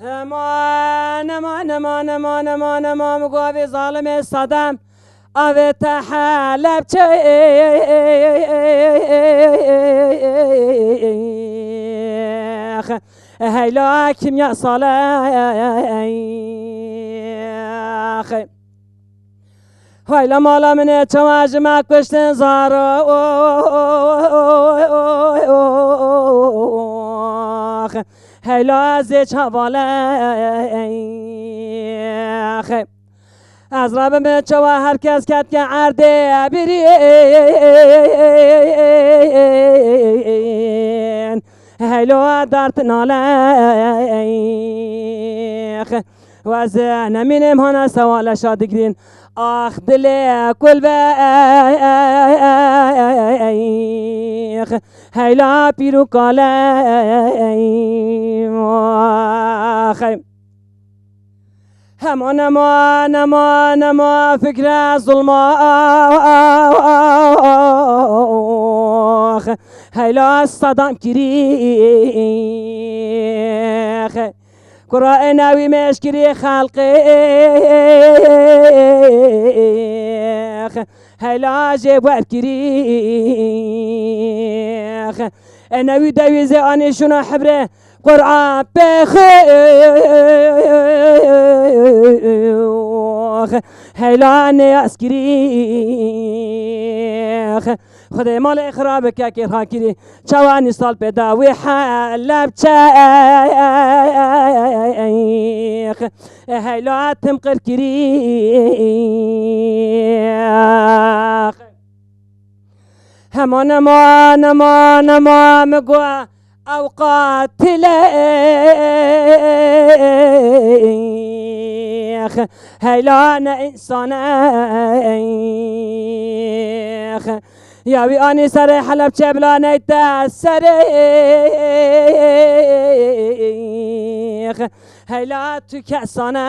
امان امان امان امان امان امان مقاوی ظالم صدم اوه تحلب چیخ هیلا کم یا صالح هیلا مالا منه چواج ما کشتن زارو هیلا زیچ حواله از رب من چوا هر کس کت که عرده برین هیلا درت ناله و از نمینم هانا سوال شادگرین آخ دل کل هیلا پیرو کاله همان نما فکر ظلما هیلا صدام کریخ قرآن نوی مشکری خلقی هیلا جبور کریخ نوی دویزه آنشون حبره قرآن بخیخ هیلا نیاز کریخ خدای مال اخراب که کرها کری چوانی سال پیدا وی حلب چیخ هیلا تمقر کریخ همان ما مگوه اوقات لیخ هیلان انسانیخ یاوی آنی سر حلب چبلا نیتا سریخ هیلا تو کسانیخ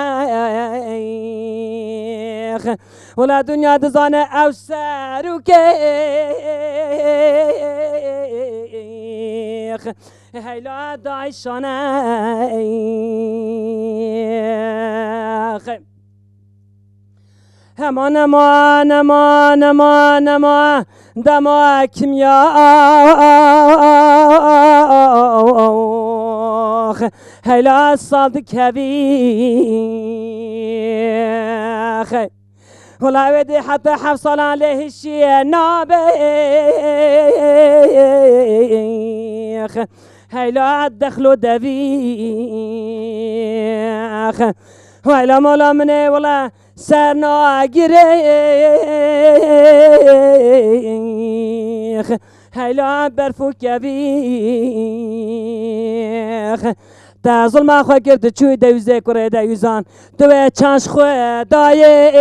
ولا دنیا دزانه او سرو کیخ هیلا دایشانیخ همان ما دما کمیا هیلا صاد کبیخ ولا ودي حتى حفصل عليه الشيء نابيخ هيلا دخلوا دبيخ ولا مولا مني ولا سرنا قريخ هيلا برفو كبيخ تا ظلم خو کرد چوی دویزه کره دویزان تو چانش خو دایخ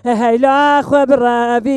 هیلا خو برابی